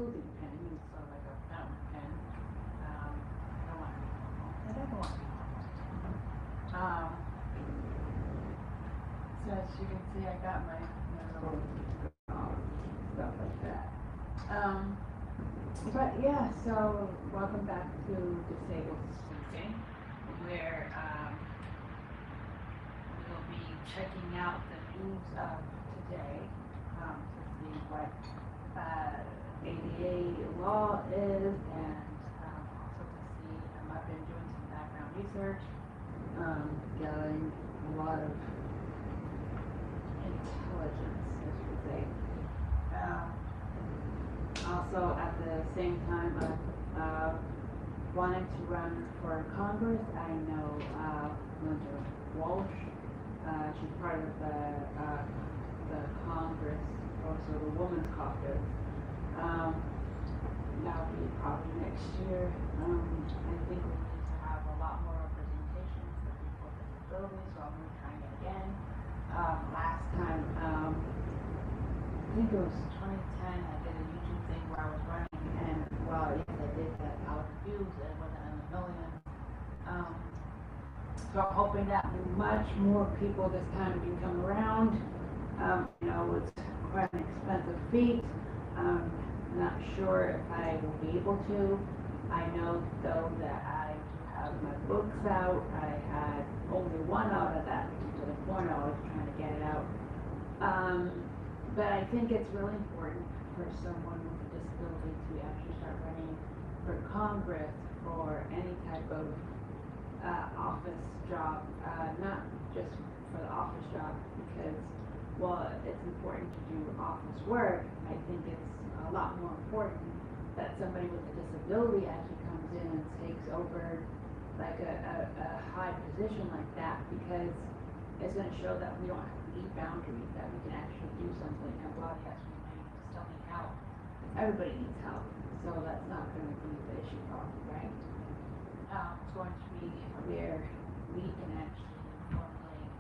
smoothing pen, it's sort of like a fountain pen. I don't want to be normal. I don't want to be normal. So as you can see, I got my little stuff like that. But yeah, so welcome back to Disabled Speaking, where we'll be checking out the news of today to see what ADA law is, and also to see, I've been doing some background research, gathering a lot of intelligence, as you would say. Also, at the same time, wanting to run for Congress. I know Linda Walsh. She's part of the Congress, also the Women's Caucus. That'll be probably next year. I think we need to have a lot more representation for people with disabilities, so I'm going to try it again. Last time, I think it was 2010, I did a YouTube thing where I was running, and well, yes, I did that out of views, it wasn't in the millions. So I'm hoping that much more people this time can come around. You know, it's quite an expensive feat. Not sure if I will be able to. I know though that I do have my books out. I had only one out at that particular point. I was trying to get it out. But I think it's really important for someone with a disability to actually start running for Congress or any type of office job, not just for the office job, because while it's important to do office work, I think it's a lot more important that somebody with a disability actually comes in and takes over like a high position like that, because it's going to show that we don't have to leave boundaries, that we can actually do something. Everybody has to still need help. Everybody needs help, so that's not going to be the issue probably, right? It's going to be where we can actually formulate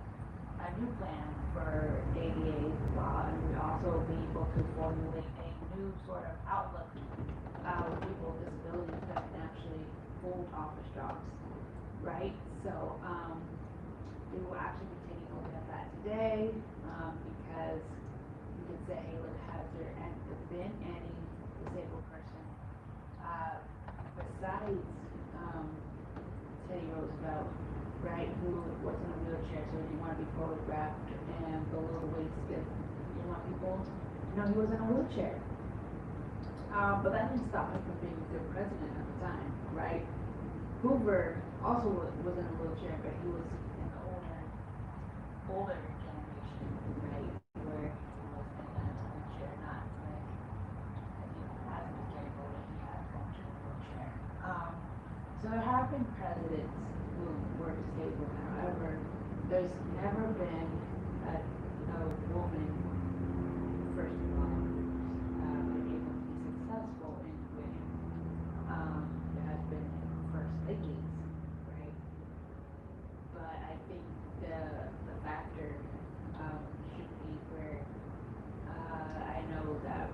a new plan for ADA law, and we also be able to formulate a new sort of outlook with people with disabilities that can actually hold office jobs, right? So we will actually be taking a look at that today, because you can say, hey, look, has there been any disabled person besides Teddy Roosevelt, right, who was in a wheelchair, so he wanted to be photographed and below the waist if you want people to know he was in a wheelchair. But that didn't stop him from being the president at the time, right? Hoover also was in a wheelchair, but he was in the older generation, right, where he was in a wheelchair, not like, as he was getting older, he had a functional wheelchair. So there have been presidents who were disabled. However, there's never been a woman, first of all, been able to be successful in winning. There has been first ladies, right? But I think the factor should be where I know that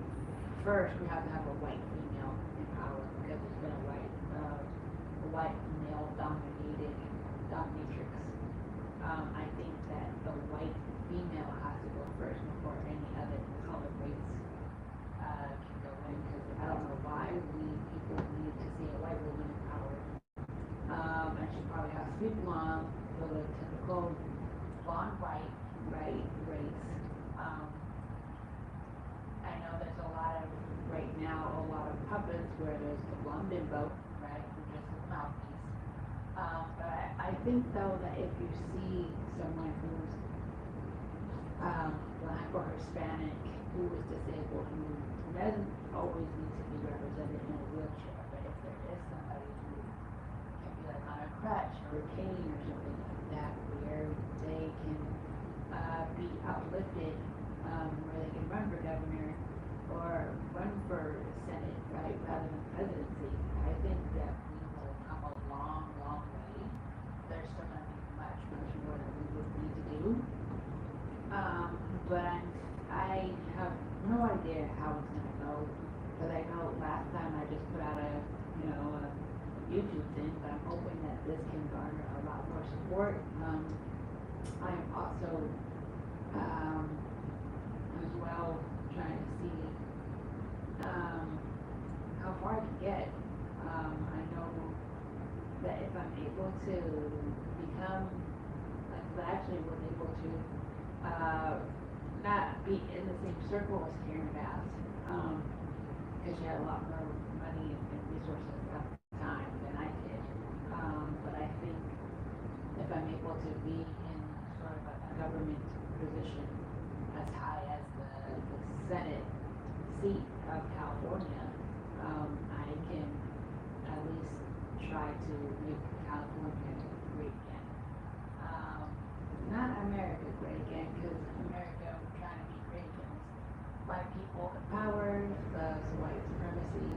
first we have to have a white female in power, because it's been a white male dominatrix. I think that the white female has to go first before any other color race can go in, because I don't know why people need to see a white woman in power. And she probably has to be blonde, so the typical blonde white, right, race. I know there's a lot of, right now, a lot of puppets where there's the blonde bimbo, right, who just is a mouthpiece. But I think though that if you see someone who's black or Hispanic, who is disabled, who doesn't always need to be represented in a wheelchair, but if there is somebody who can be like on a crutch or a cane or something like that, where they can be uplifted, where they can run for governor or run for Senate, right, rather than presidency, I think that we will come a long, long way. There's still going to be much, much more that we would need to do. But I have no idea how it's going to go, because I know last this can garner a lot more support. I am also as well trying to see how far I can get. I know that if I'm able to become, like, I actually was able to not be in the same circle as Karen Bass, because she had a lot more money and resources at the time than I did. But I think if I'm able to be in sort of a government position as high as the Senate seat of California, I can at least try to make California great again. Not America great again, because America, we're trying to be great against black people in power, white supremacy,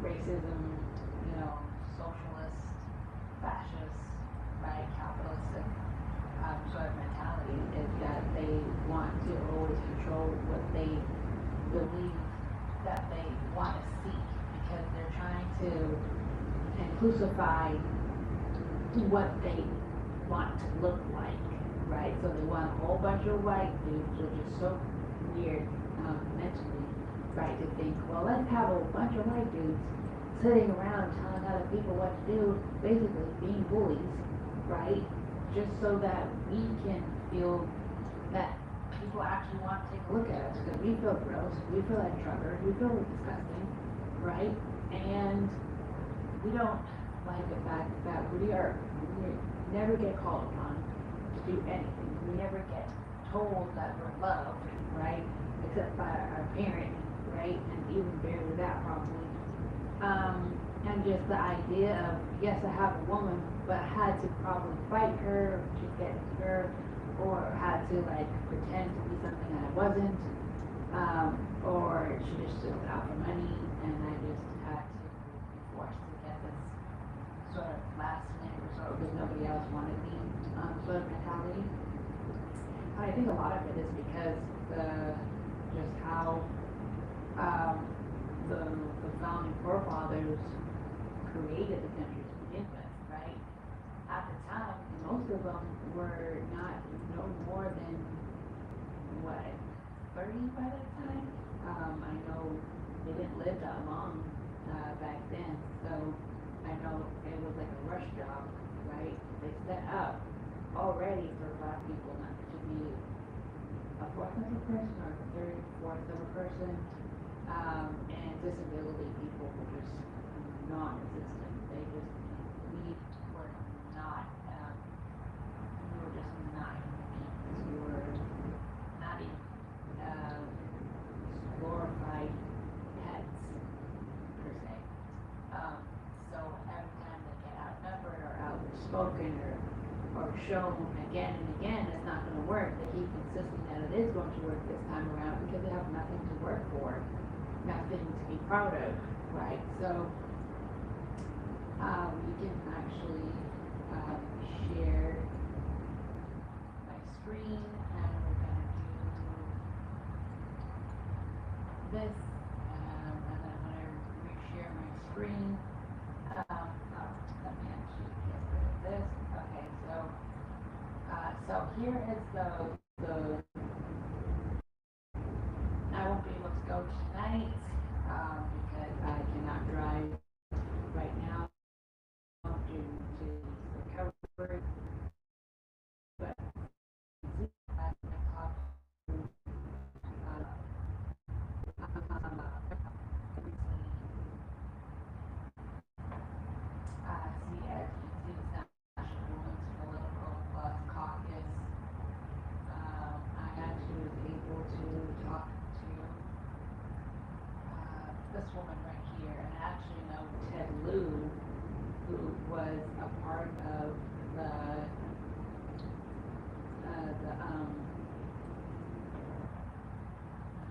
racism, socialist, fascist, right, capitalistic sort of mentality is that they want to always control what they believe that they want to see, because they're trying to inclusify what they want to look like, right? So they want a whole bunch of white dudes, which is so weird mentally, right? To think, well, let's have a bunch of white dudes sitting around telling other people what to do, basically being bullies, right? Just so that we can feel that people actually want to take a look at us, because we feel gross, we feel like truckers, we feel disgusting, right? And we don't like the fact that we never get called upon to do anything. We never get told that we're loved, right? Except by our parents, right? And even barely that, probably. And just the idea of, yes, I have a woman, but I had to probably fight her to get her, or had to pretend to be something that I wasn't, or she just stood out for money, and I just had to be forced to get this sort of last minute resort because nobody else wanted me, sort of mentality. And I think a lot of it is because just how the founding forefathers created the country to begin with, right? At the time, most of them were no more than, 30 by that time? I know they didn't live that long back then, so I know it was like a rush job, right? They set up already for black people not to be a fourth of a person or a third, fourth of a person, and disability people were just non-existent. We were not, we were just not humans. We were not even glorified pets, per se. So every time they get outnumbered or outspoken or shown again and again, it's not going to work. They keep insisting that it is going to work this time around because they have nothing to work for, nothing to be proud of, right? So we can actually share my screen, and we're going to do this, and then I'm going to reshare my screen. Let me actually get rid of this. Okay, so here is the I won't be able to go tonight because I cannot drive right now due to recovery. But I talked to CSPC's National Women's Political Caucus. I actually was able to talk to this woman right here, and I actually know Ted Lieu, who was a part of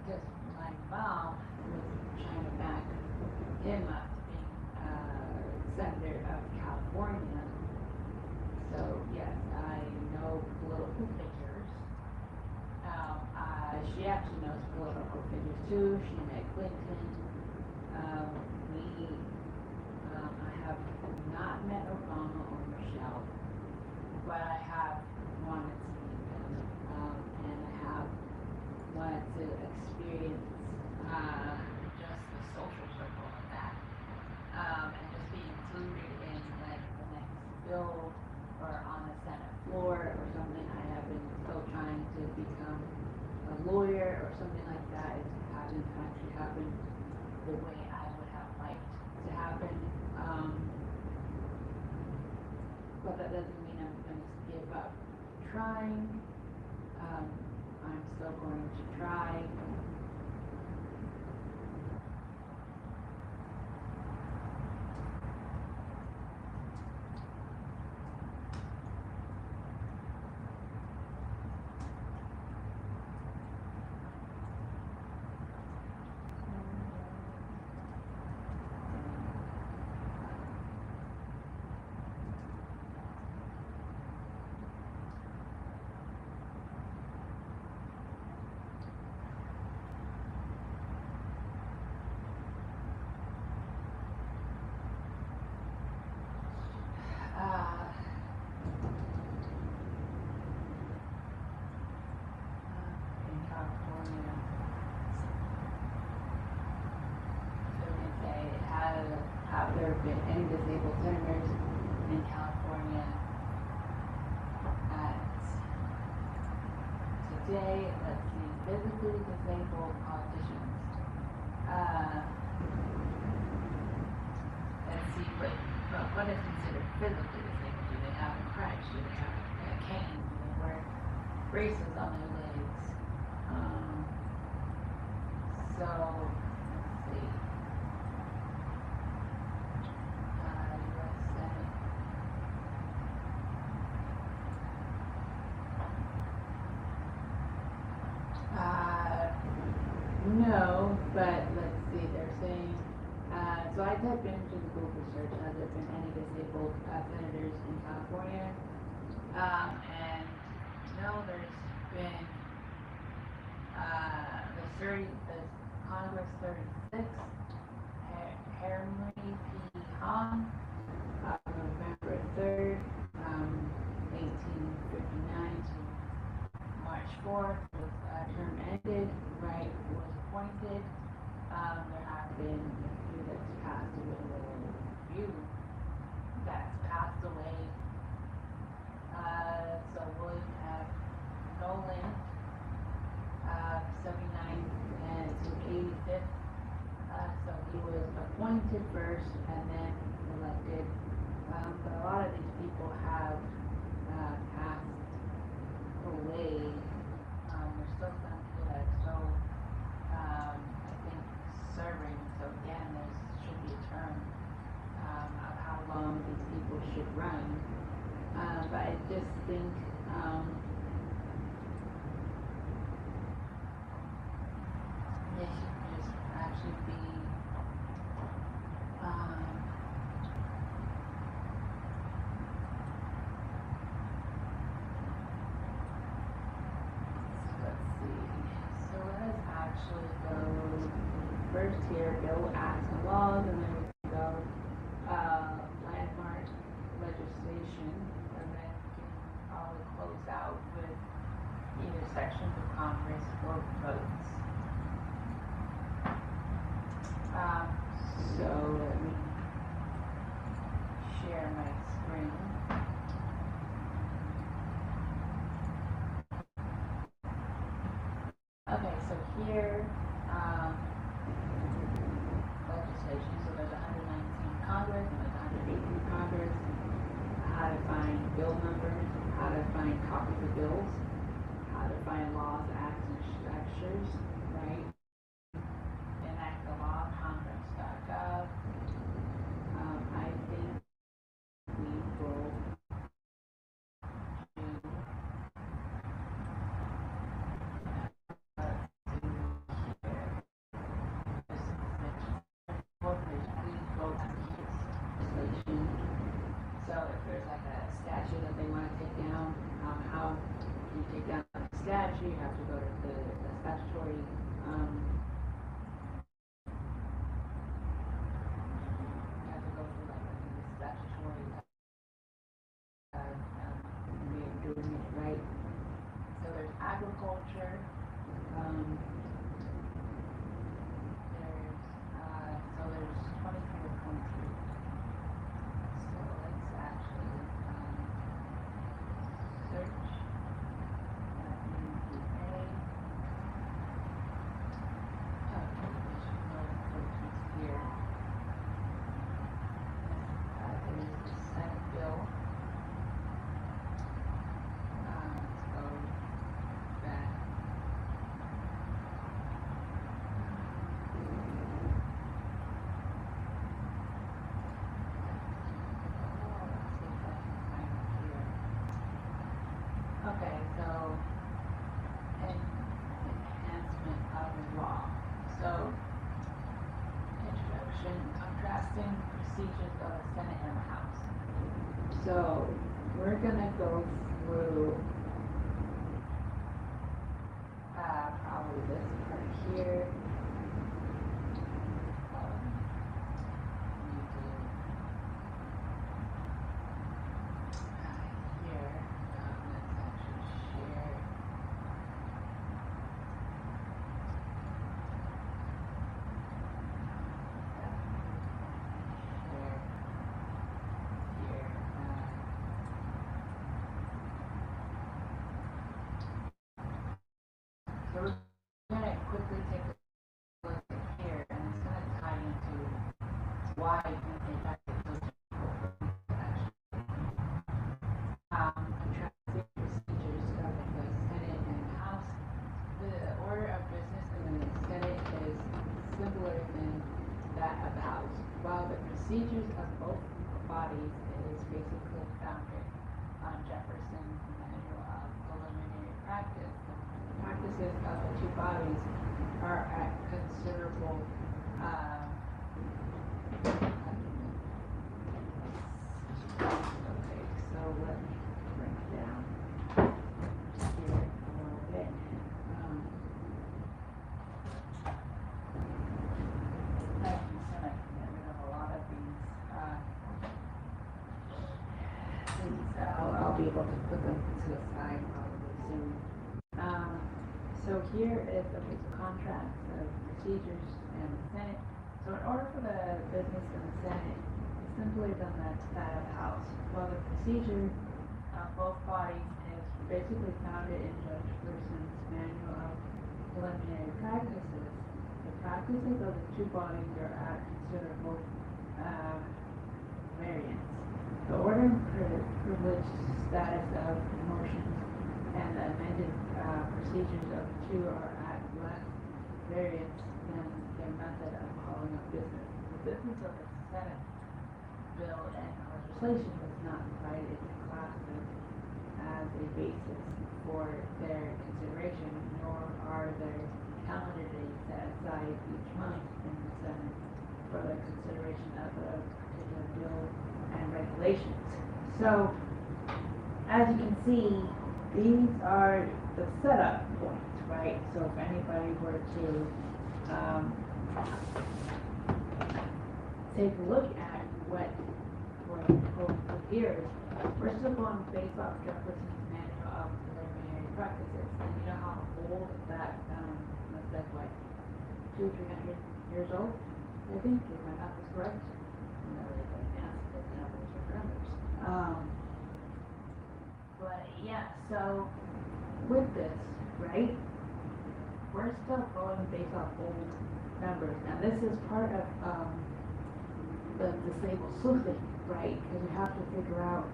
because my mom was trying to back him up to being senator of California. So yes, I know political figures. She actually knows political figures too. She met Clinton. I have not met Obama or Michelle, but I have wanted to meet them, and I have wanted to experience just the social circle of that, and just be included in like the next bill or on the Senate floor or something. I have been still trying to become a lawyer or something like that. It hasn't actually happened the way I would have liked to happen. But that doesn't mean I'm going to give up trying. I'm still going to try. In California, so they say, have there been any disabled senators in California at today? Let's see, physically disabled politicians. Let's see, what is considered physically disabled? Do they have a crutch? Do they have a cane? Do they wear braces on their legs? So, let's see. U.S. Senate. No, but let's see, they're saying, so I typed into the Google search, has there been any disabled senators in California? And no, there's been the Congress 36, Henry P. Hahn, November 3rd, 1859 to March 4th, was term ended, Wright was appointed. There have been a few that's passed away. So William F. Nolan, 79 and to 85th. So he was appointed first and then elected. But a lot of these people have passed away. There's still some people that are still, I think, serving. So again, there should be a term of how long these people should run. But I just think they should just actually be let's see. So let's actually go first here, bill acts and laws, and then we can go landmark legislation, and then we can probably close out with either sections of Congress or votes. So let me share my screen. Okay, so here, legislation, so there's 119 Congress and there's 118 Congress, how to find bill numbers, how to find copies of bills, how to find laws, acts, and structures, right? Enact the law, congress.gov. I think we will So if there's like a statue that they want to take down, how you take down the statue, you have to go to the statutory you have to go through like the agriculture. Um, there's 23 or 22. So let's actually search NDA. Here. There's the Senate bill. Let's go back. Okay, so enhancement of the law. So introduction, contrasting procedures of the Senate and the House. So we're gonna go through probably this part here. So we're going to quickly take a look at here, and it's going to tie into why contrasting procedures governing the Senate and the House. The order of business in the Senate is simpler than that of the House, while the procedures of both bodies is basically founded on Jefferson's Manual of Preliminary Practice. The practices of the two bodies are at considerable okay, so let me bring it down here a little bit. I'm just gonna get rid of a lot of these. I'll be able to put them to the side probably soon. So here is the contracts of procedures and the Senate. So in order for the business in the Senate, it's simpler than that of the House. While the procedure of both bodies is basically founded in Judge Pearson's Manual of Preliminary Practices, the practices of the two bodies are at considerable variance. The order and privilege status of motions and the amended procedures of the two are at less variance than their method of calling up business. The business of the Senate bill and legislation was not divided into classes as a basis for their consideration, nor are there calendar days set aside each month in the Senate for the consideration of a particular bill and regulations. So, as you can see, these are the setup points, right? So if anybody were to take a look at what we're going to here, we're still going based off Jefferson's Manual of Preliminary Practices. And you know how old that, that's like what, 200-300 years old, I think, if my math is correct. But yeah, so with this, right, we're still going based off old numbers. And this is part of the disabled sleuthing, right? Because we have to figure out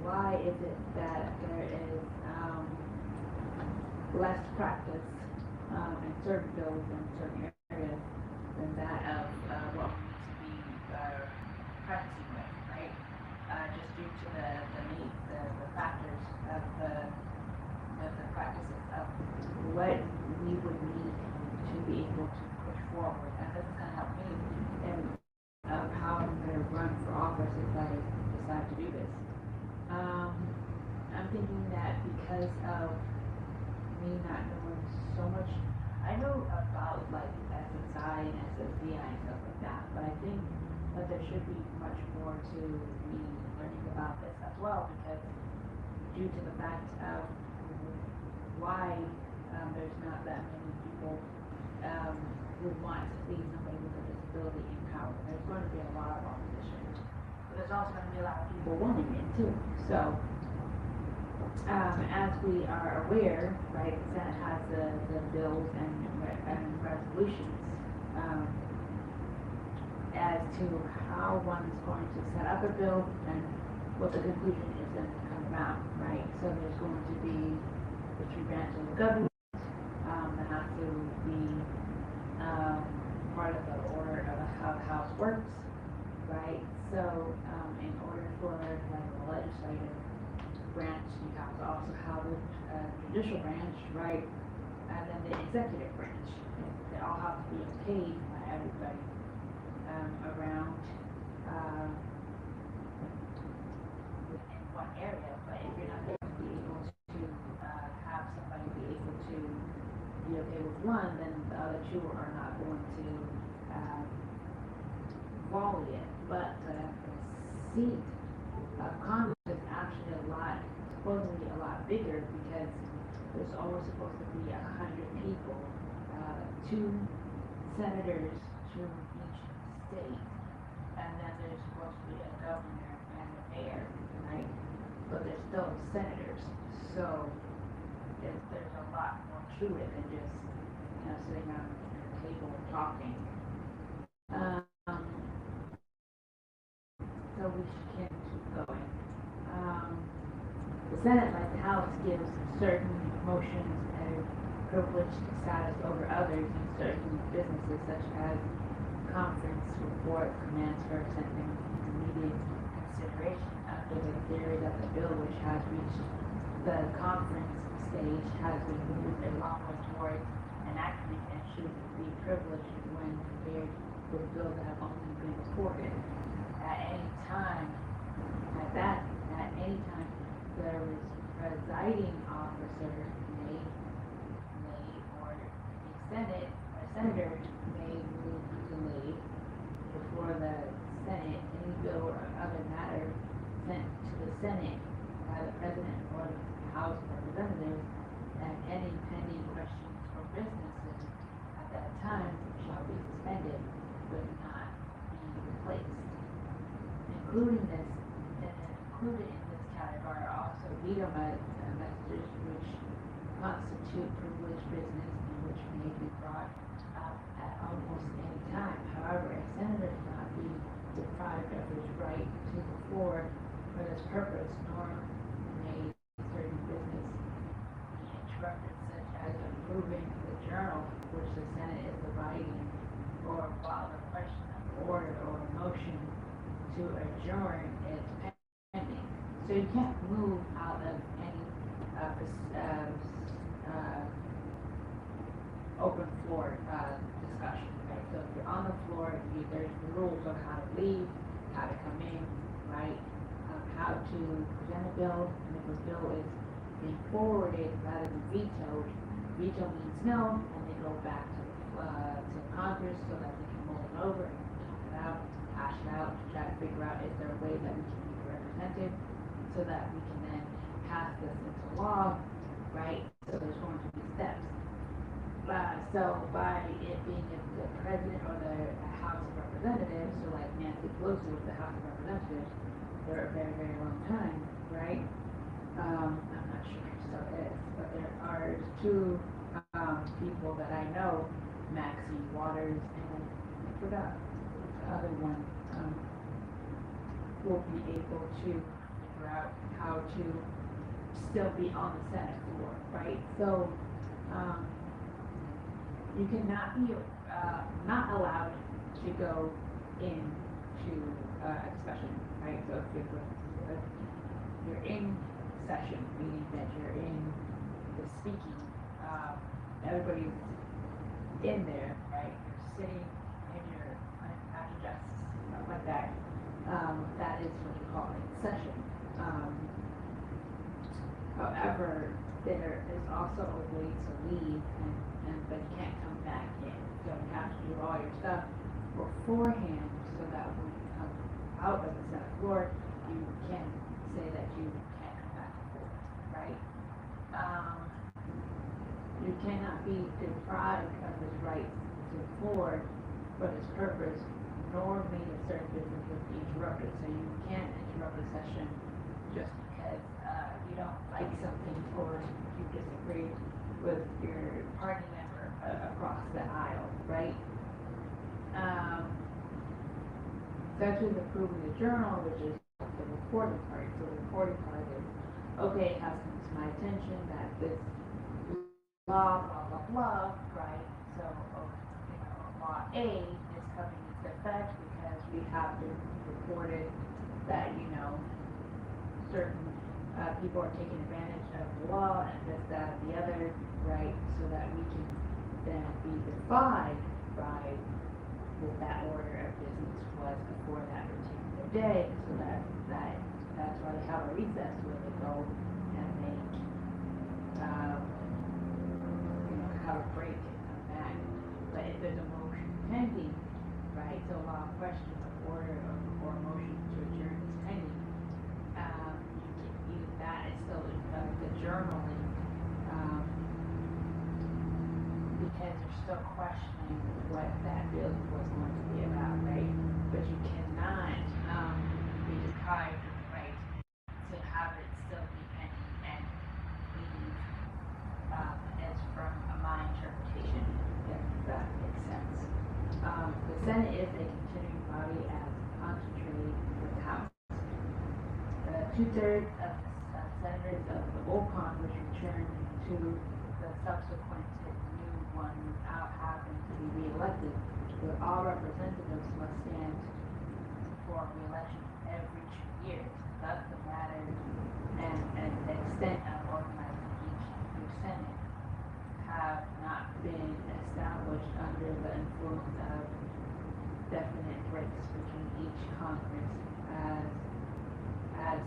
why is it that there is less practice in certain bills in certain areas than that of what we need to be practicing with, right? Just due to the needs, the factors of the practices of what we would need to be able to push forward. And this is going to help me in how I'm going to run for office if I decide to do this. I'm thinking that because of me not knowing so much, I know about like SSI and SSDI and stuff like that, but I think that there should be much more to me learning about this as well, because due to the fact of why, there's not that many people, who want to see somebody with a disability in power. There's going to be a lot of opposition, but there's also going to be a lot of people wanting it too. So, as we are aware, right, the Senate has the bills and resolutions, as to how one's going to set up a bill and what the conclusion is going to come about, right? So there's going to be the three branches of government, that have to be, part of the order of how the House works, right? So, in order for like the legislative branch, you have to also have the judicial branch, right? And then the executive branch. They all have to be okayed by everybody, around, within one area. But if you're not going to be able to, have somebody be able to be okay with one, then the other two are not going to, follow it. But, the seat of Congress is actually supposedly a lot bigger, because there's always supposed to be 100 people, 2 senators to each state, and then there's supposed to be a governor and a mayor, right? But there's still senators, so there's a lot more to it than just, sitting around a table and talking. So we can keep going. The Senate, like the House, gives certain motions a privileged status over others in certain businesses, such as conference report, commands for sending immediate consideration after the theory that the bill, which has reached the conference stage, has been moved a long way towards enactment and should be privileged when compared with bills that have only been reported. At any time, there is presiding officer or a senator may move delayed before the Senate any bill or other matter sent to the Senate by the President or the House of Representatives, and any pending questions or businesses at that time shall be suspended but not be replaced. Included in this category are also veto messages, which constitute privileged business and which may be brought up at almost any time. However, a senator cannot be deprived of his right to the floor for this purpose, nor may certain business be interrupted, such as approving the journal which the Senate is dividing, or while the question of order or motion to adjourn is pending. So you can't move out of any open floor discussion, right? So if you're on the floor, there's the rules on how to leave, how to come in, right? How to present a bill, and if a bill is being forwarded rather than vetoed, veto means no, and they go back to Congress so that they can mull it over and talk it out, hash it out, to try to figure out is there a way that we can be represented so that we can then pass this into law, right? So there's going to be steps. So by it being the President or the House of Representatives, so like Nancy Pelosi with the House of Representatives for a very, very long time, right? I'm not sure if she still is, but there are 2 people that I know, Maxine Waters and I forgot the other one, will be able to figure out how to still be on the Senate floor, right? So you cannot be not allowed to go into a discussion, right? So if you're in session, meaning that you're in the speaking, everybody's in there, right? You're sitting in your at your desk, stuff like that. That is what you call a session. However, there is also a way to leave, but you can't come back in. So you have to do all your stuff beforehand, so that when you come out of the Senate floor, you can say that you can't come back and forth, right? be deprived of his rights to afford for this purpose, nor may a certain business be interrupted. So you can't interrupt a session just because you don't like something or you disagree with your party member across the aisle, right? Section approving the journal, which is the reporting part. So the reporting part is, okay, it has come to my attention that this law, blah, blah, blah, right? So, law A is coming into effect because we have been reported that, certain people are taking advantage of the law and this, that, and the other, right? So that we can then be defied by what that order of business was before that particular day. So that's why they have a recess where they go and they, have a break and come back. But if there's a motion pending, right? So a question of order or a motion to adjourn is pending. Even that is still the journaling, because you're still questioning what that bill was going to be about, right? But you cannot be deprived of the right to have it still be pending and leave as from my interpretation, if that makes sense. The Senate is a continuing body as concentrated with the House. 2/3 of the senators of the old Congress returned to the subsequent new one without having to be reelected, but all representatives must stand for re-election every 2 years. Thus, the matter and the extent of organizing each new Senate have not been established under the influence of definite breaks between each Congress as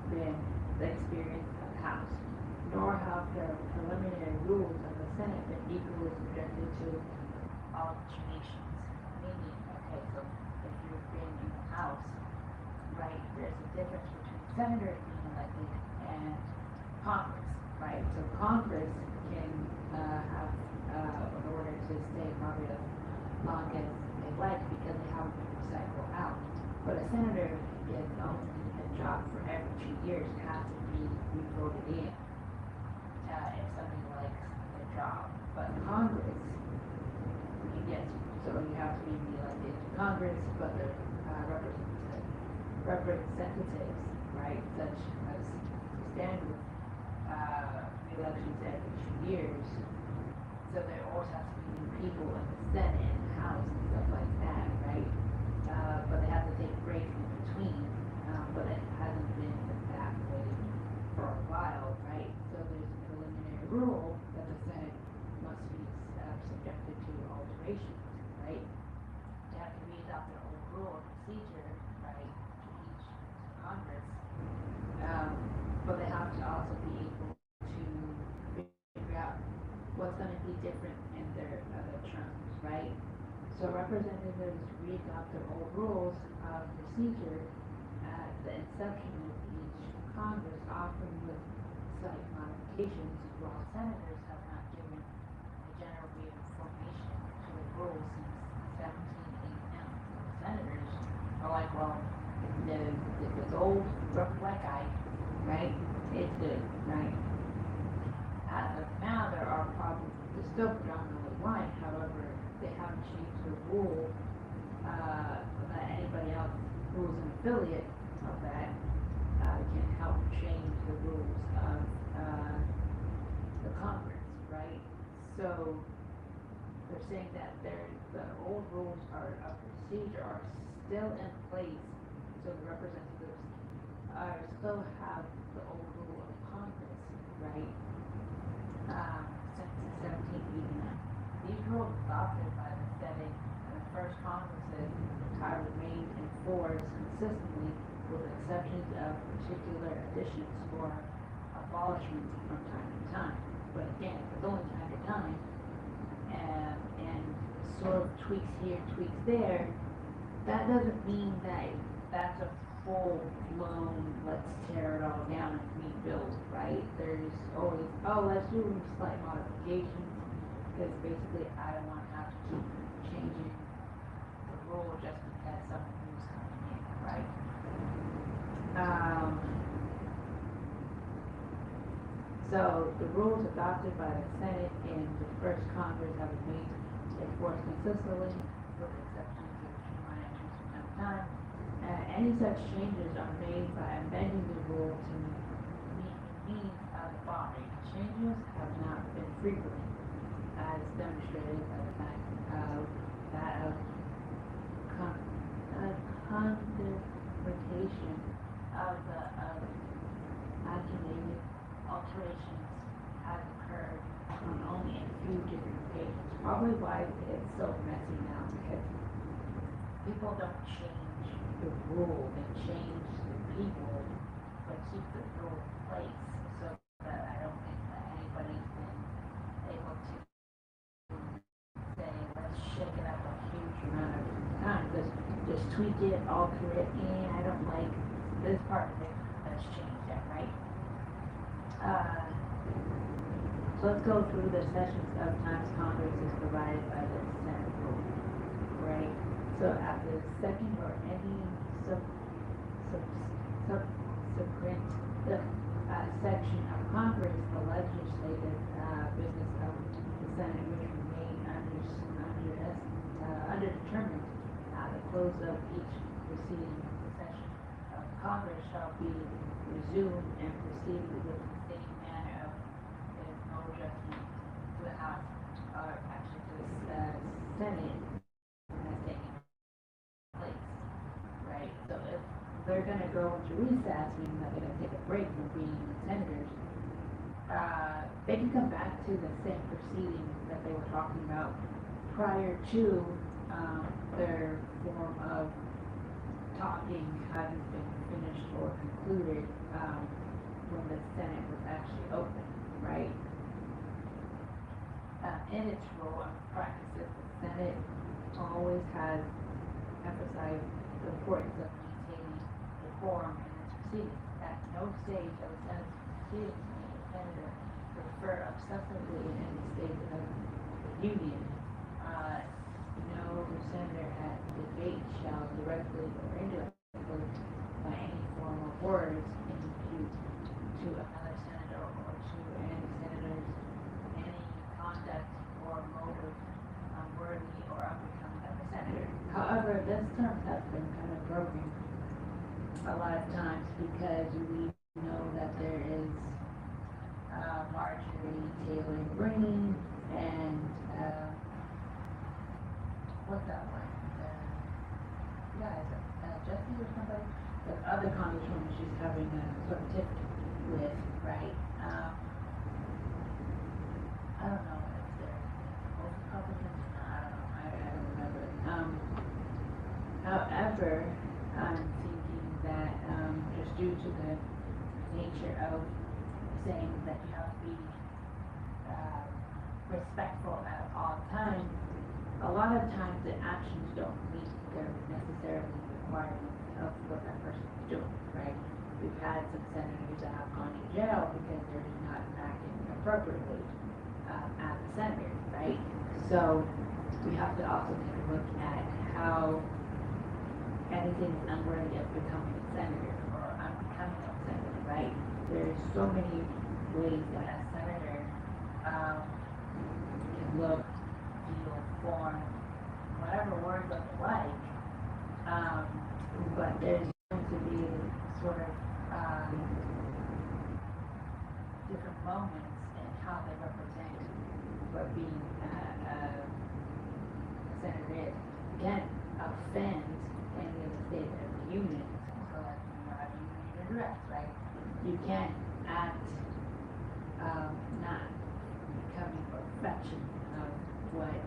been the experience of the House, nor have the preliminary rules of the Senate been equally subjected to alterations. Meaning, okay, so if you've been in the House, right, there's a difference between senators being elected and Congress, right? So Congress can have an order to stay probably as long as they like because they haven't been cycled out. But a senator gets only a job for every 2 years and has to be re-voted in if somebody likes the job. But Congress, so you have to be re-elected to Congress, but the representatives, right, such as standard re-elections every 2 years. So there always has to be new people in the Senate and the House and stuff like that, right? But they have to take breaks in between, but it hasn't been that way for a while, right? So there's a preliminary rule that the Senate must be subjected to alterations, right? They have to re-adopt their own rule of procedure, right, to each Congress. But they have to also be able to figure out what's going to be different in their other terms, right? So representatives re-adopt their old rules of procedure at the inception of each Congress, often with slight modifications, while senators have not given a general reformation to the rules since 1789. So senators are like, well, if it's old, rough black guy, right, it's good, right? As of now, there are probably, they're still predominantly white, however, they haven't changed the rule that anybody else who is an affiliate of that can help change the rules of the Congress, right? So they're saying that the old rules of procedure are still in place, so the representatives still have the old rule of Congress, right? Since 1789. These rules adopted by the Senate and the first Congresses have remained in force consistently with exceptions of particular additions or abolishments from time to time. But again, it's only time to time, and sort of tweaks here, tweaks there. That doesn't mean that that's a full blown, let's tear it all down and rebuild, right? There's always, oh, let's do slight modifications, because basically I don't want to have to keep changing the rule just because someone who's coming in, right? So the rules adopted by the Senate in the first Congress have been made enforced consistently, with the exceptions of minor changes from time to time. Any such changes are made by amending the rule to meet the needs of the body. Changes have not been frequent, as demonstrated by the fact of that of codification of the accumulated alterations have occurred on only a few different occasions. Probably why it's so messy now, because people don't change the rule, they change the people, but keep the rule in place. So that I don't think that anybody's been able to say, let's shake it up a huge amount of time. Just tweak it, alter it, and I don't like this part of it, let's change that, right? So let's go through the sessions of times Congress is provided by the Senate rule, right? So at the second or any subsequent section of Congress, the legislative business of the Senate, which remain underdetermined at the close of each preceding session of Congress, shall be resumed and proceed with the same manner of if no adjustment to the House, or actually to the Senate, has taken place, right? So if they're going to go into recess, meaning that they're going to take a break from being senators, they can come back to the same proceedings that they were talking about prior to their form of talking having been finished or concluded when the Senate was actually open, right? In its role and practices, the Senate always has emphasized the importance of maintaining decorum in its proceedings. At no stage of the Senate's proceedings may a senator refer obsessively in any state of the Union. No senator at debate shall directly or indirectly by any form of words impute to another senator or to any senators any conduct or motive unworthy or unbecoming of a senator. However, this term has been kind of broken a lot of times because we know that there is Marjorie Taylor Greene and what's that one? Jesse or somebody? The other congresswoman she's having a sort of tiff with, right? I don't know if they're both Republicans or not. I don't know. I don't remember. However, I'm thinking that just due to the nature of saying that you have to be respectful at all times, a lot of times the actions don't meet the necessarily requirements of what that person is doing, right? We've had some senators that have gone to jail because they're not acting appropriately as a senator, right? So we have to also take a look at how anything is unworthy of becoming a senator or unbecoming of a senator, right? There's so many ways that a senator can look, feel, form, whatever word that they like, but there's going to be sort of different moments in how they represent what being a senator is. Again, offend any of the states of the union, so that you know how to use your address, right? You can't act not becoming perfection of what a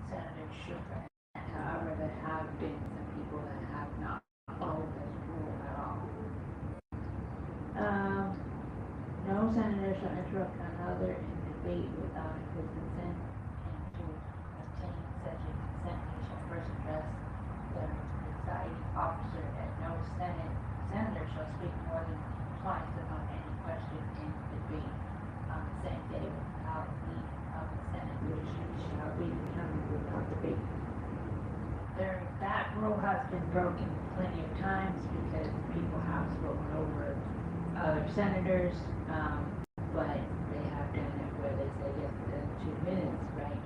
senator should represent. However, there have been some people that have not followed this rule at all. No senator shall interrupt another in debate without his consent, and to obtain such a consent, he shall first address the presiding officer and no senator shall speak more than twice upon any question in debate on the same day without leave of the Senate, which shall be determined without debate. That rule has been broken plenty of times because people have spoken over other senators, but they have done it where they say yes within 2 minutes, right?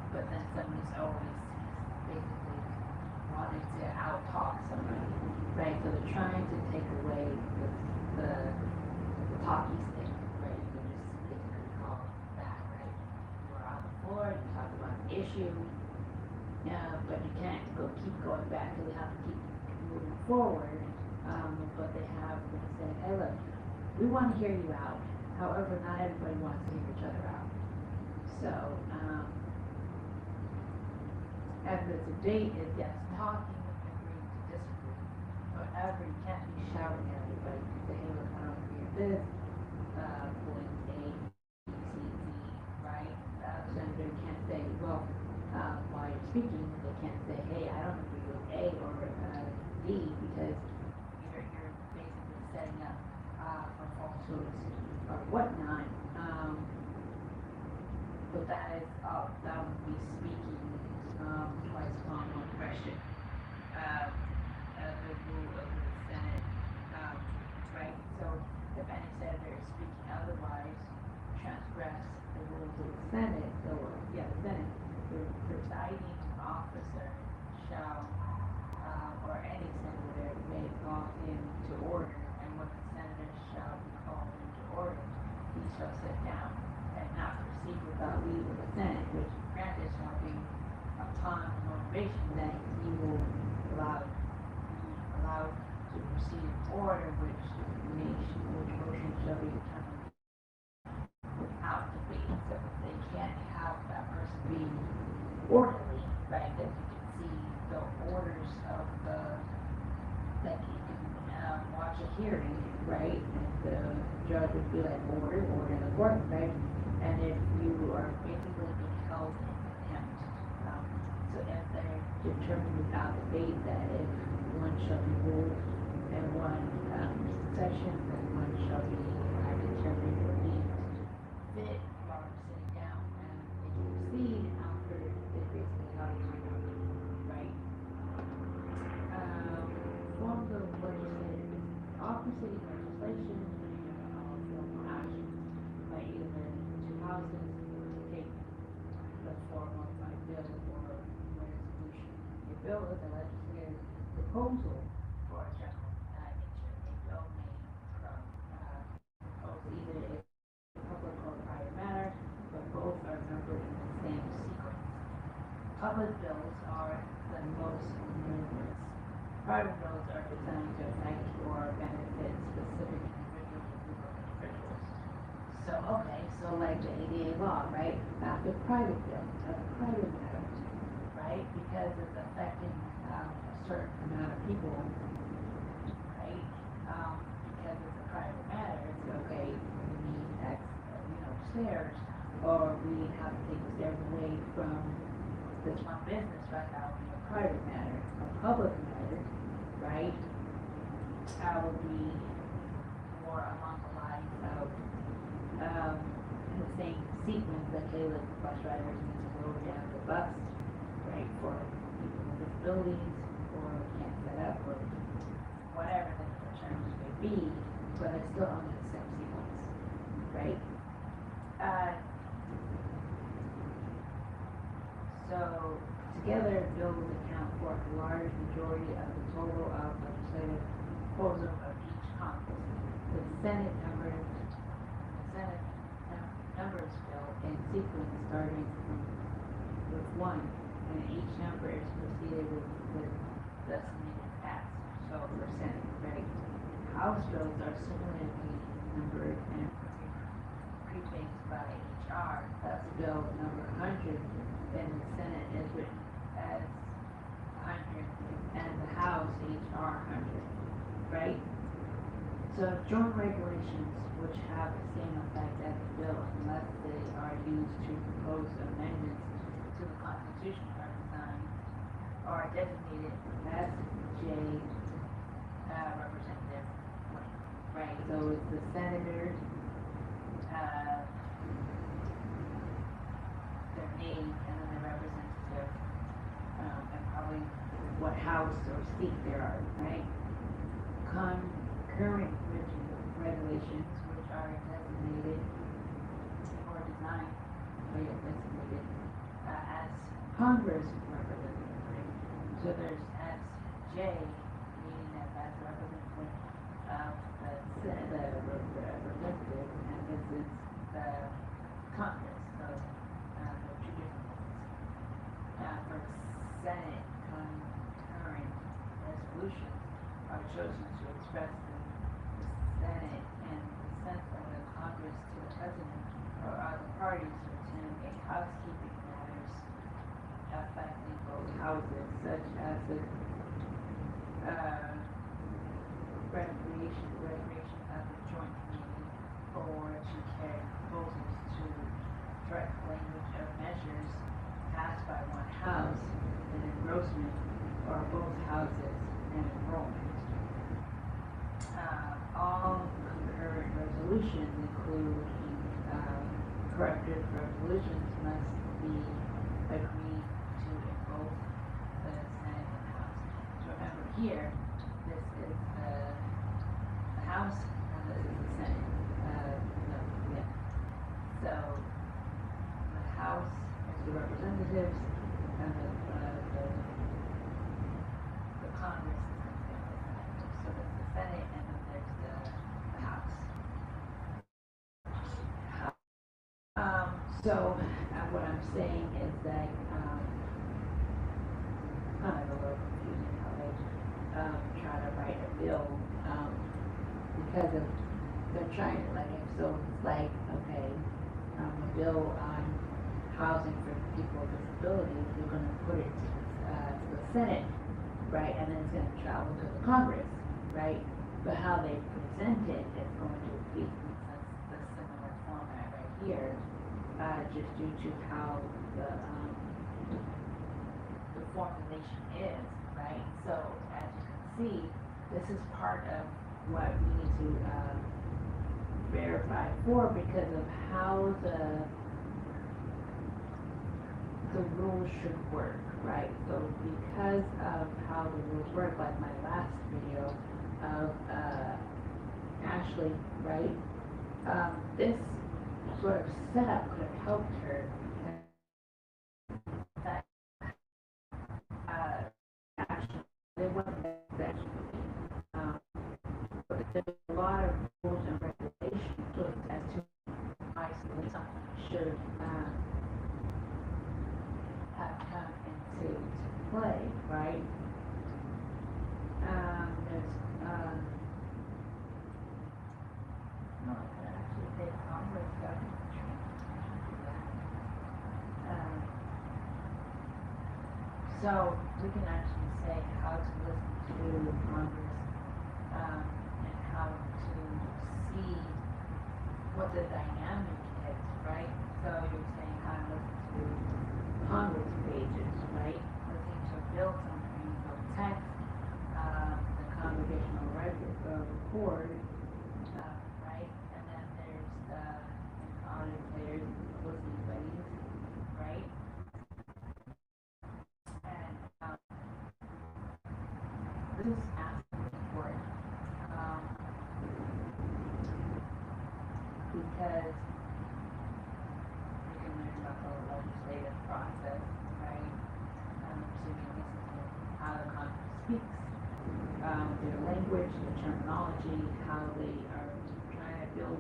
But then somebody's always basically wanting to out-talk somebody, right? So they're trying to take away the talkies thing, right? You can just basically call that, right? You're on the floor, you talk about an issue, but you can't keep going back, so they have to keep moving forward. But they have been saying, hey, look, we want to hear you out. However, not everybody wants to hear each other out. So, and the debate is yes, talking and agreeing to disagree. However, you can't be shouting at everybody. You say, hey, look, I don't agree with this. Point A, B, C, D, right? Senator can't say, well, while you're speaking, they can't say, hey, I don't agree with A or D, because you're basically setting up for falsehoods or whatnot. But that would be speaking twice upon one question. The rule of the Senate, right? So if any senator is speaking otherwise, transgress the rules of the Senate, the Senate, the presiding officer shall, or any senator may call him to order, and when the senator shall be called into order, he shall sit down and not proceed without leave of the Senate, which granted shall be upon motivation that he will allowed to proceed in order, which motion shall be determined without debate. So they can't have that person be orderly, right? That you can see the orders of that you can watch a hearing, right? And the judge would be like, order in the court, right? And if you are basically being held in contempt, so if they're determined without debate that if one shall be ruled in one section, then one shall be determined or deemed fit while sitting down, and they can proceed after they basically have a timeout, right? Forms of legislation. Often city legislation all formal action by either the two houses to take the form of a bill or resolution. A bill is a legislative proposal for a general nature. A bill may propose either a public or private matter, but both are numbered in the same sequence. Public bills are the most numerous. Private bills are designed to affect or benefit specific individuals or group of individuals. So like the ADA law, right? That's a private bill, that's a private matter, right? Because it's affecting a certain amount of people, right? Because it's a private matter, it's okay, we need X, stairs, or we have to take the stairs away from this one business, right? That would be a private matter. A public matter, right? That would be more along the lines of in the same sequence that they let the bus riders need to go down the bus, right, for people with disabilities, or can't set up, or whatever the terms may be, but it's still under the same sequence, right? So together, bills account for a large majority of the total of legislative proposal of each Congress. The Senate numbers bill in sequence starting with one, and each number is preceded with designated as. So for Senate, right? House bills are similarly numbered and prefixed by HR. Thus, bill number 100 in the Senate is written as 100, and the House HR 100, right? So joint regulations, which have the same effect as the bill unless they are used to propose amendments to the Constitution, are designed or designated as representative Wayne, right? So it's the senator, their name, and then the representative, and probably what house or seat there are, right? Concurrent regulations, which are designated or designed, designated as Congress representative, right? So there's SJ, meaning that that's representative of the representative, and this is the Congress. So there are two different ones. For Senate, concurrent resolutions are chosen to express the Senate and consent of the Congress to the President or other parties to attend a housekeeping matters affecting both houses, such as the recreation of the joint committee, or to carry proposals to direct language of measures passed by one house in engrossment or both houses and enrollment. All concurrent resolutions include corrective resolutions must be agreed to in both the Senate and the House. So remember here, this is the House and this is the Senate. So the House is the representatives and the Congress is the Senate. So there's the Senate and then there's the House. So what I'm saying is that it's kind of a little confusing how they try to write a bill because of they're trying to so it's like okay, a bill on housing for people with disabilities, they're going to put it to the Senate, right, and then it's going to travel to the Congress, right? But how they present it is going to be the similar format right here. Just due to how the formulation is, right? So as you can see, this is part of what we need to verify for because of how the rules should work, right? So because of how the rules work, like my last video of Ashley, right? This sort of setup could have helped her. Actually, there wasn't that. But there's a lot of rules and regulations as to why something should have come into play, right? There's no, I could actually say Congress got so we can actually say how to listen to Congress and how to see what the dynamic is, right? So you're saying how to listen to Congress pages, right? Listening to a bill summary, text, the congregational record, right? And then there's audit players, listening buddies, right? And this is asking for it because you can learn about the legislative process, right? So you can listen to how the Congress speaks, their language, their terminology, how they are trying to build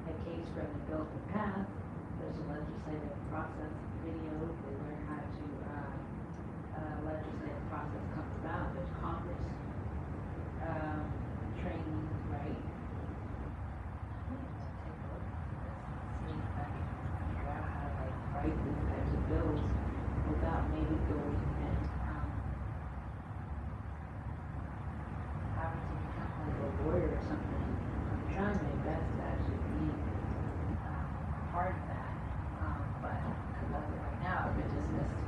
a case for the bill to pass. There's a legislative process videos. They learn how to legislative process comes about. There's Congress training, right? Take a look at this and see if I can figure out how to write these types of bills without maybe going and having to become like a lawyer or something. I'm trying my best to actually be part of that, but as of right now, I've been dismissed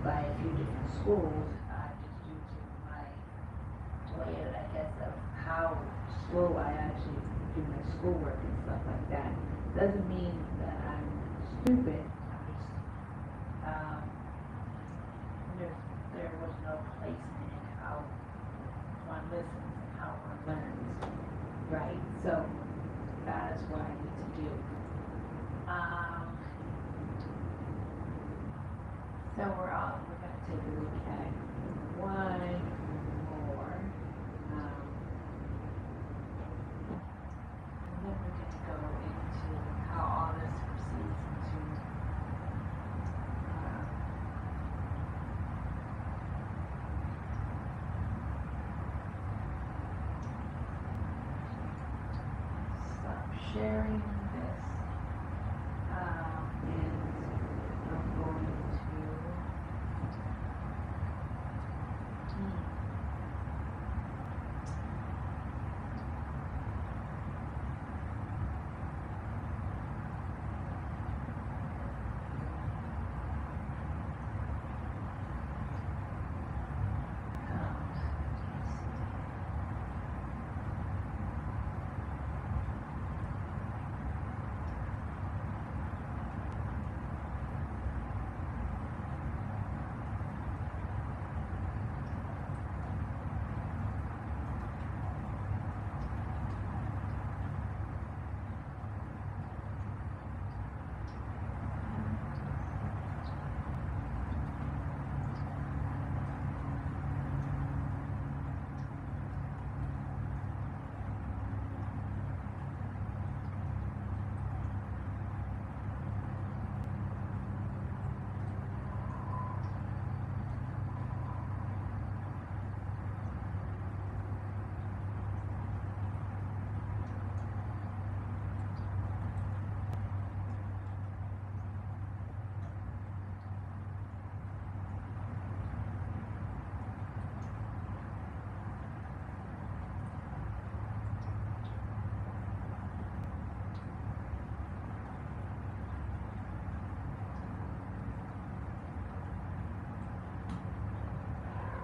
by a few different schools just due to my slow I actually do my schoolwork and stuff like that. Doesn't mean that I'm stupid. I'm just, um, there was no placement in how one listens and how one learns, right? So that is what I need to do. So we're gonna take a look at one more, and then we're gonna go into how all this proceeds into stop sharing this, and I'm going to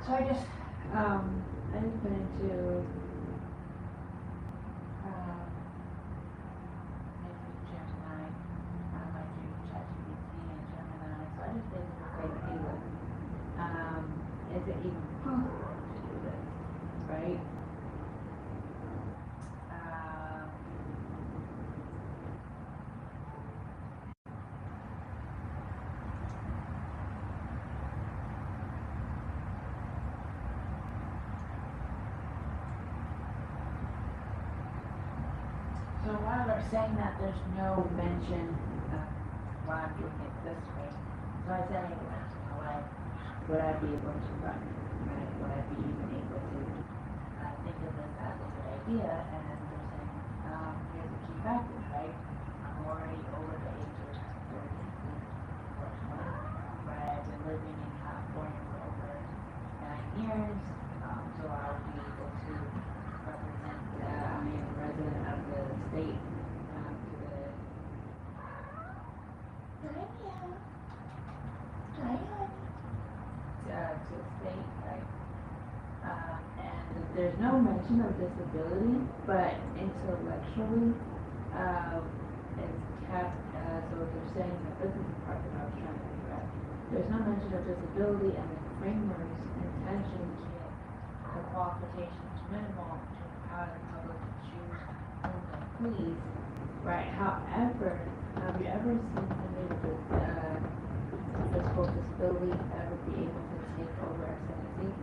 So I just went into maybe Gemini, I do ChatGPT and Gemini. So I just basically say, hey, look, is it even possible to do this, right? So while they're saying that, there's no mention of why I'm doing it this way. So I said, hey, would I be able to run it, right? Would I be even able to think of this as a good idea? And they're saying, here's the key factors, right? I'm already over the age of 30, unfortunately, but I've been living in California for over 9 years, so I'll be able to represent I am a resident of the state to the state, right? And there's no mention of disability, but intellectually, it's kept, so they're saying that this is the part that I was trying to figure out. There's no mention of disability, and the framers intentionally keep the qualifications minimal to empower the public to choose whom they please, right? However, have you ever seen somebody with physical disability ever be able to take over a sentencing?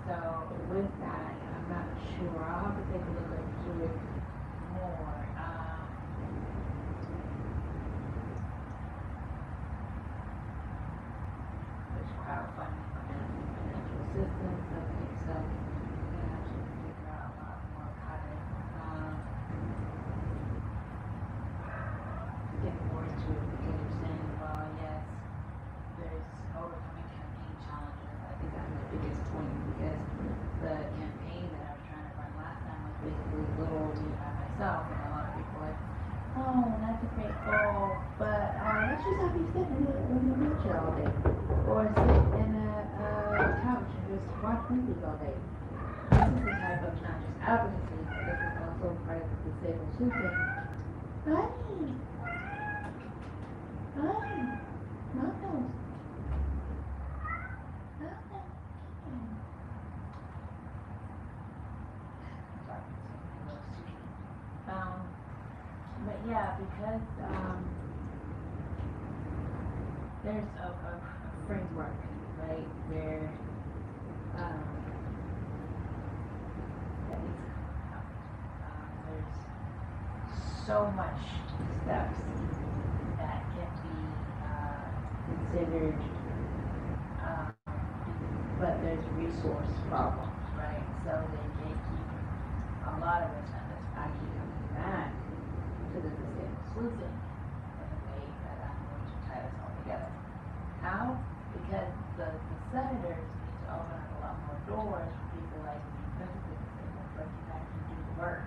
So with that, I'm not sure. I'll have to take a look into it more. There's crowdfunding for financial assistance. Okay, so I'm gonna actually figure out a lot more about it. Get more into it because you're saying, well, yes, there's overcoming campaign challenges. I think that's the biggest point because the campaign that I was trying to run last time was basically little me by myself, and a lot of people were like, oh, that's a great goal, but let's just have you sit in a wheelchair all day, or sit in a just watch movies all day. This is the type of not just advocacy, but this is also part of the disabled sleuthing. Honey, honey, Mom. But yeah, because there's a framework, right, where that needs to come out. There's so much steps that can be considered, but there's resource problems, right? So they gatekeep a lot of it, and this I keep coming back to the disabled sleuthing in a way that I'm going to tie this all together. How? Because the senators need to open up a lot more doors for people like me, physically disabled, but can actually do the work,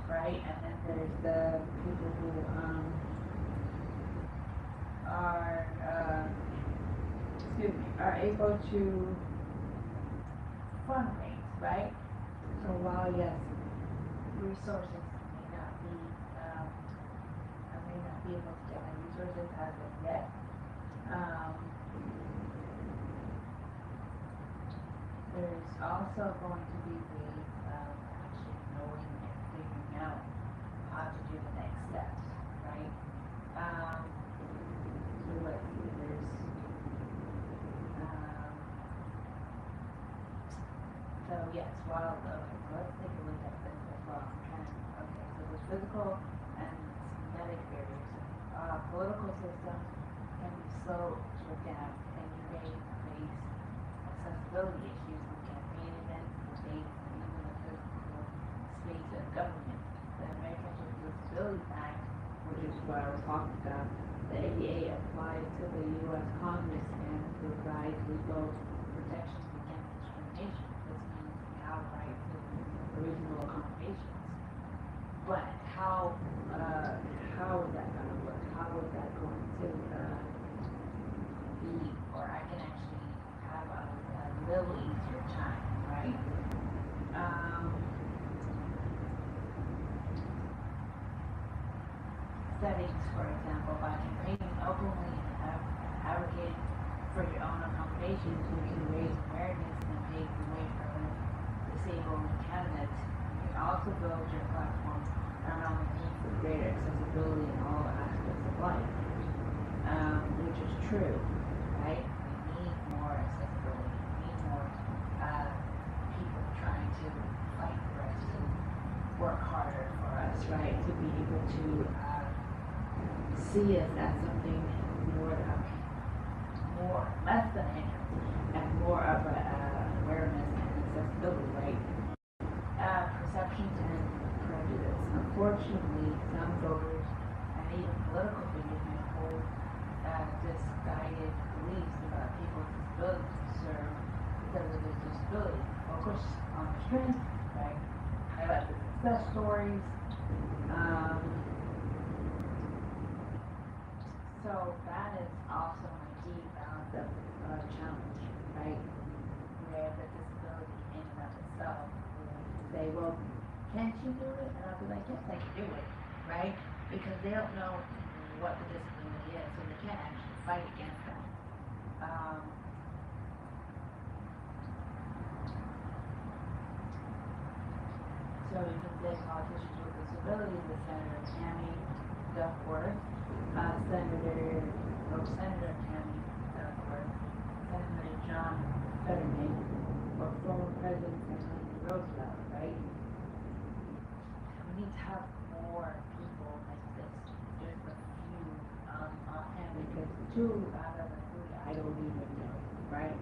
right? And then there's the people who are able to fundraise, right? So while yes, resources may not be, I may not be able to get my resources as of yet. There's also going to be ways of actually knowing and figuring out how to do the next steps, right? So let's see, there's so yes, well, okay, so let's take a look at this as well. Okay, so there's physical and genetic barriers. Political systems can be slow to adapt, and you may face accessibility issues with campaign events, debates, and even the physical space of government. The Americans with Disabilities Act, which is what I was talking about, the ADA applies to the U.S. Congress and provides legal protections against discrimination. This means we have rights to reasonable accommodations. But how is that going to work? How is that going to be, or I can actually have a little easier time, right? Settings, for example, by campaigning openly and advocating for your own accommodations, you can raise awareness and pave the way for disabled candidates. You can also build your platform around the need for greater accessibility in all aspects of life, which is true, right? We need more accessibility. We need more people trying to fight for us, to work harder for us, right? To be able to see us as something less than a hindrance and more of awareness and accessibility, right? Perceptions and prejudice. Unfortunately, some voters and even political figures may hold misguided beliefs about people with disabilities to serve because of their disability. Focus on the strength, right? Highlight the success stories. So that is also a key balance of challenge, right? Where the disability in and of itself will say, well, can't you do it? And I'll be like, yes, I can do it, right? Because they don't know what the disability is, so they can't actually fight against that. So you can say politicians with disabilities, the Senator Tammy Duckworth, Senator Tammy Duckworth, Senator John Fetterman, or former President Franklin Roosevelt, right? We need to have more people like this, just a few offhand, because 2 out of the 3 I don't even know, right?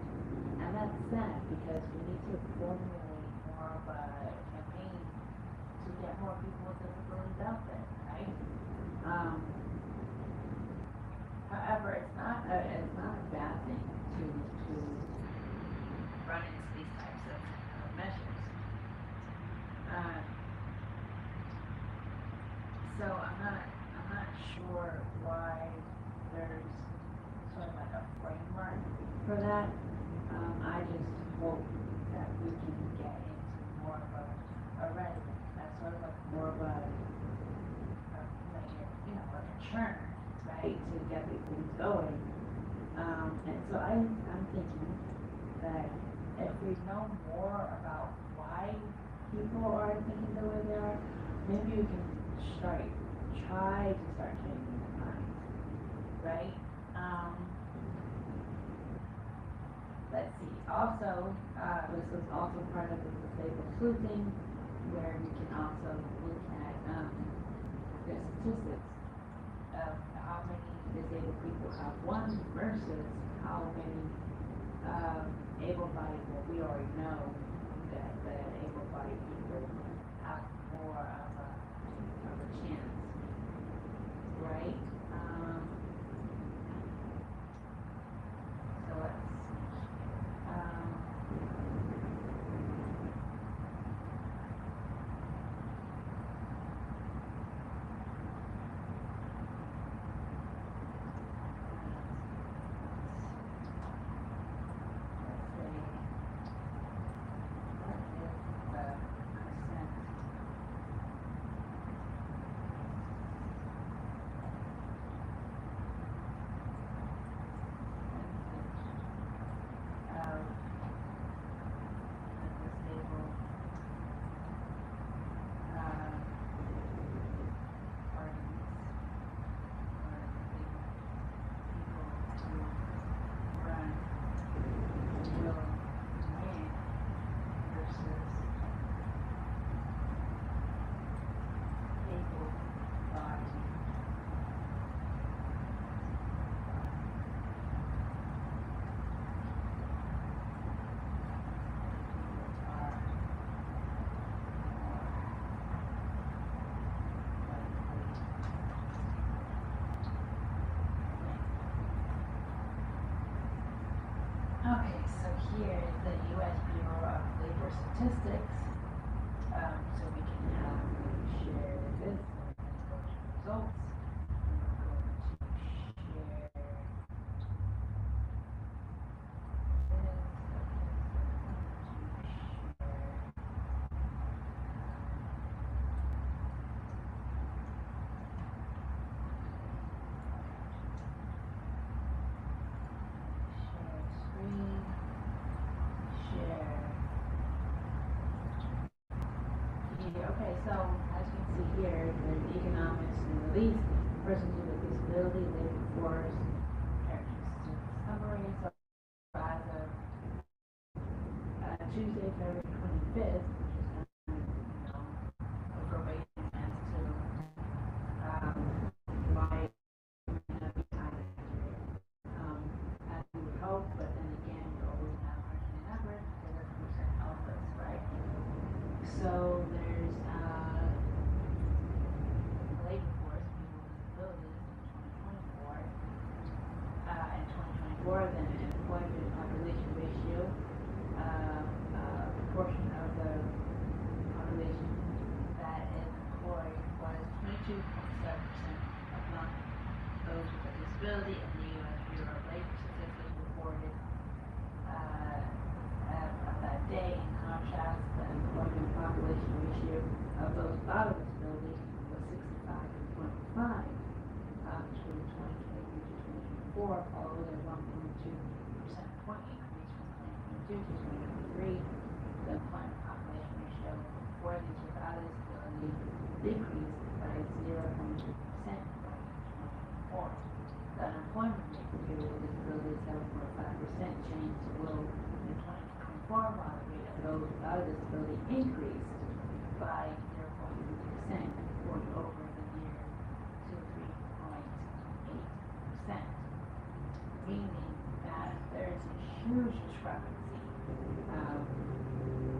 And that's sad because we need to formulate more of a campaign to get more people with disabilities out there, right? However, it's not a bad thing to run into these types of measures. So I'm not sure why there's sort of like a framework for that. I just hope that we can get into more of a resident, that's sort of like more of a like a churn, right, to get people going. And so I'm thinking that if we know more about why people are thinking the way they are, maybe we can try to start changing their minds, right? Let's see. Also, this is also part of the disabled sleuthing, where we can also look at the statistics of how many disabled people have one versus how many able-bodied. Well, we already know that the able-bodied people have more of a chance, right? So let's okay, so here is the U.S. Bureau of Labor Statistics. So we can share this results. Okay, so as you can see here, there's economics and release, persons with a disability, labor force, characteristics summary. So as of Tuesday, February 25th, which is probation as to why it may not be time as we would hope, but then again, we always have margin and effort because that's percent of us, right? So there's labor force, people with disabilities in 2024, then employment to population ratio, proportion of the population that is employed was 22.7% among those with a disability, and the U.S. Bureau of Labor Statistics reported of that day. In contrast, the employment population ratio of those without a disability was 65.5 between 2023 to 2024, followed a 1.2% point increase from 2022 to 2023. The employment population ratio for these without a disability decreased by 0.2% in 2024. The unemployment rate for people with disabilities 7.5% changed to low in 2024, while the rate of those without a disability increased by 0.3%, going over the year to 3.8%, meaning that there is a huge discrepancy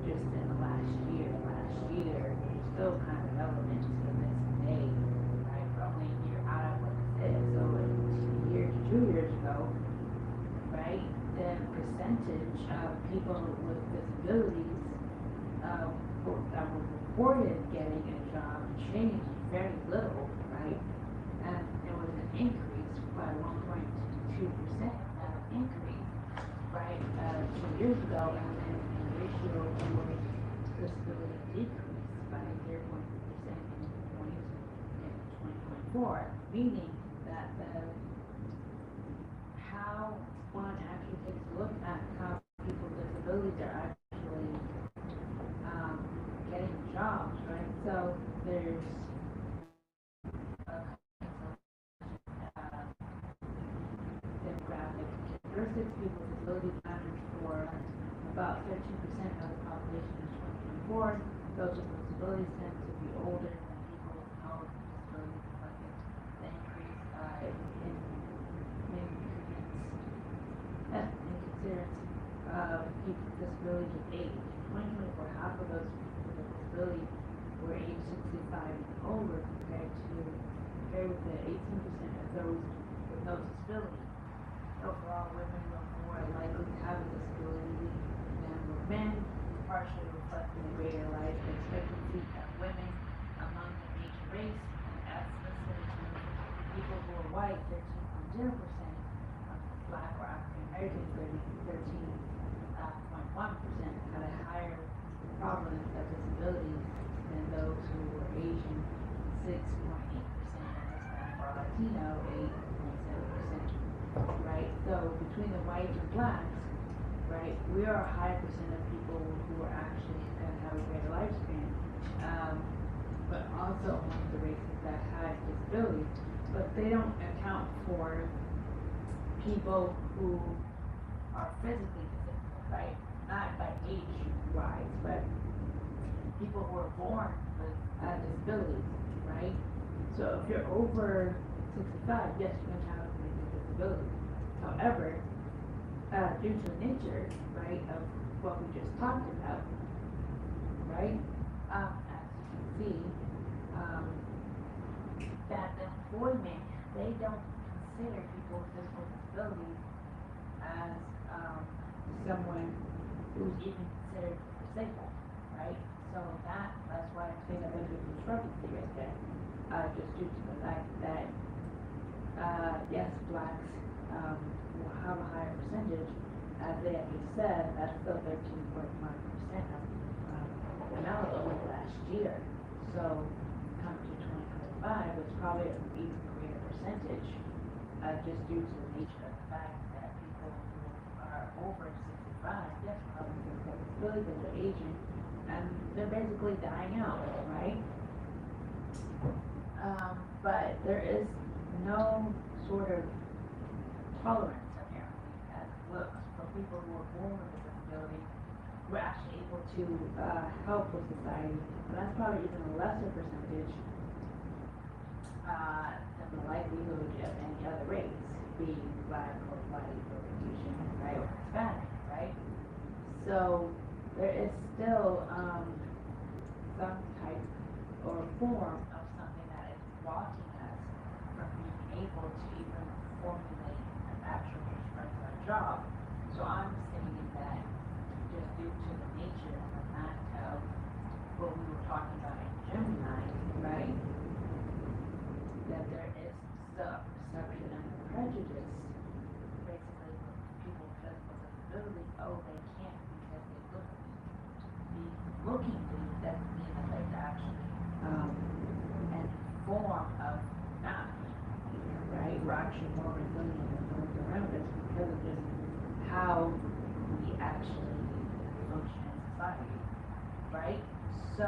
just in the last year. Last year is still kind of relevant to this day, right? We're only a year out of what this is. So 2 years ago, right, the percentage of people with disabilities that were reported getting a job changed very little, right? And there was an increase by 1.2%, increase, right, 2 years ago, and then the ratio for disability decreased by 0.2% in 2024, meaning that how one actually takes a look at how people with disabilities are actually getting jobs, right? So there's demographic characteristics. People with disabilities accounted for about 13% of the population in 2024. Those with disabilities tend to be older than people with no disabilities, reflecting the increase in considerance of people with disabilities with age. In 2024, half of those people with disabilities were age 65 and older compared with the 18% of those with no disability. Overall, women were more likely to have a disability than were men, partially reflecting the greater life expectancy of women among the major race and ethnicity. People who are white, 13.0%, Black or African Americans, 13.1%, had a higher prevalence of disabilities than those who were Asian, 6.8%, and Hispanic or Latino, 8.7%. Right? So between the whites and blacks, right, we are a higher percent of people who are actually going to have a greater lifespan, but also among the races that have disabilities. But they don't account for people who are physically disabled, right? Not by age-wise, but people who are born with disabilities, right? So if you're over 65, yes, you're going to have a disability. However, due to the nature, right, of what we just talked about, right, as you can see, that the employment, they don't consider people with physical disabilities as someone who's even considered disabled, right? So that's why I'm saying that there's a discrepancy right there, just due to the fact that yes, blacks will have a higher percentage, as they have just said, that's still 13.1% of amount over last year. So come to 2025, it's probably an even greater percentage, just due to the nature of the fact that people who are over 65, yes, probably disabilities, but they're aging, and they're basically dying out, right? But there is no sort of tolerance, apparently, as it looks, for people who are born with a disability. We're actually able to help with society, but that's probably even a lesser percentage than the likelihood of any other race, being black or white or Asian, right, or Hispanic, right? So there is still some type or form of something that is blocking us from being able to even formulate an actual prescribed job. So I'm saying that just due to the nature and the fact of what we were talking about in Gemini, right? That there is the perception and the prejudice, basically, with people with disability, oh, they can't because they look looking doesn't mean that there's actually any form of not, right? We're actually more resilient than those around us because of just how we actually function in society, right? So,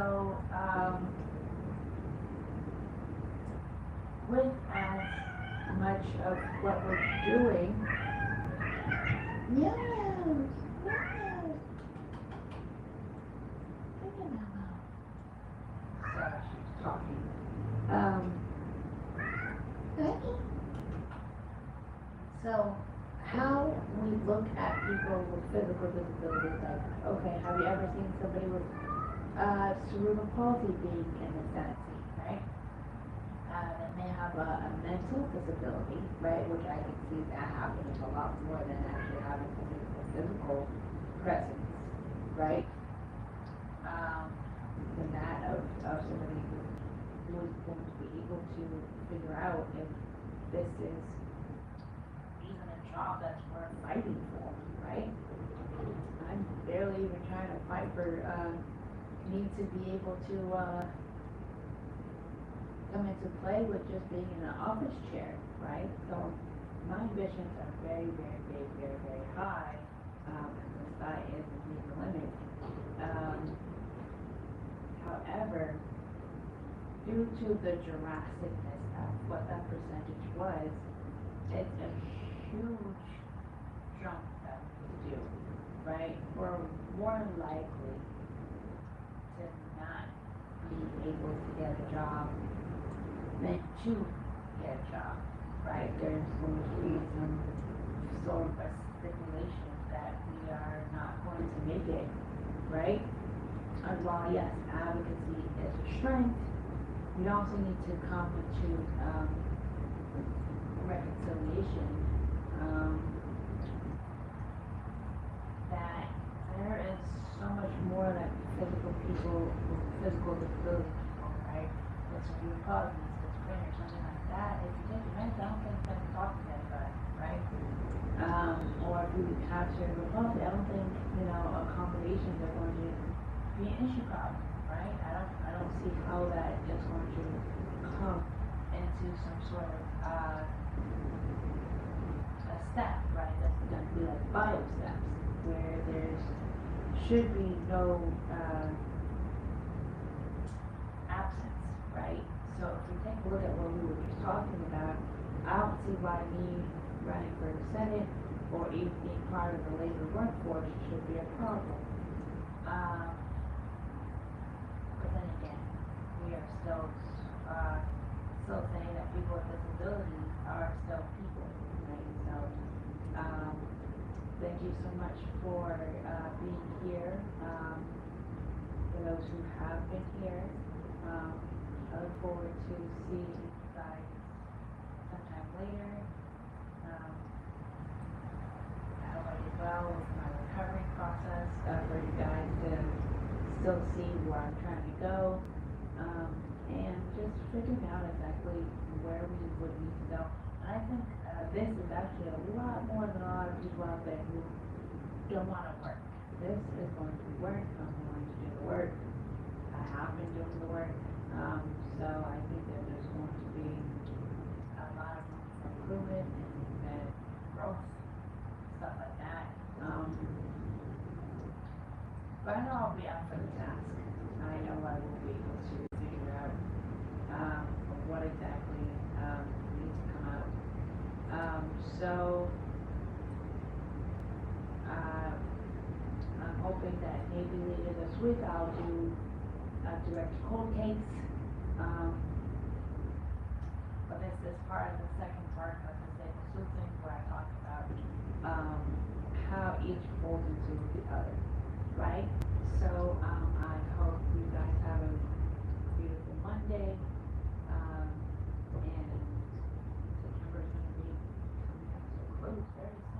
with as much of what we're doing, yes, sorry, she's talking. So, how we look at people with physical disabilities, like, okay, have you ever seen somebody with cerebral palsy being in the Senate seat, right? They may have a mental disability, right, which I can see that happening a lot more than actually having a physical presence, right? Than that of somebody who is going to be able to figure out if this is even a job that's worth fighting for, right? even trying to fight for, need to be able to, come into play with just being in an office chair, right? So my ambitions are very, very big, very, very high, and the sky is indeed the limit. However, due to the drasticness of what that percentage was, it's a huge jump that we do, right? We're more likely to not be able to get a job than to get a job, right? There's going to be some sort of a stipulation that we are not going to make it, right? And while yes, advocacy is a strength, we also need to come to reconciliation that there is so much more that physical people, physical disability people, right? Let's do palsy, schizophrenia, or something like that. If you take your meds, I don't think that you're talking to anybody, right? Or if you have cerebral palsy, I don't think, accommodations are going to be an issue problem, right? I don't see how that is going to come into some sort of a step, right? That's going to be like bio steps, where there's should be no absence, right? So if we take a look at what we were just talking about, I don't see why me running for the Senate or even being part of the labor workforce should be a problem. But then again, we are still saying that people with disabilities are still people, right? So, thank you so much for being here. For those who have been here, I look forward to seeing you guys sometime later. I hope I did well with my recovery process for you guys to still see where I'm trying to go, and just figuring out exactly where we would need to go. And I think this is actually a lot more than a lot of people out there who don't want to work. This is going to be work. I'm going to do the work. I have been doing the work. So I think that there's going to be a lot of room for improvement and growth, stuff like that. But I know I'll be up for the task. I know I will be able to figure out what exactly needs to come out. So I'm hoping that maybe later this week I'll do a direct cold case. But this is part of the second part of the stable soothing, where I talk about how each folds into the other, right? So I hope you guys have a beautiful Monday, and September is going to be coming up so close very soon.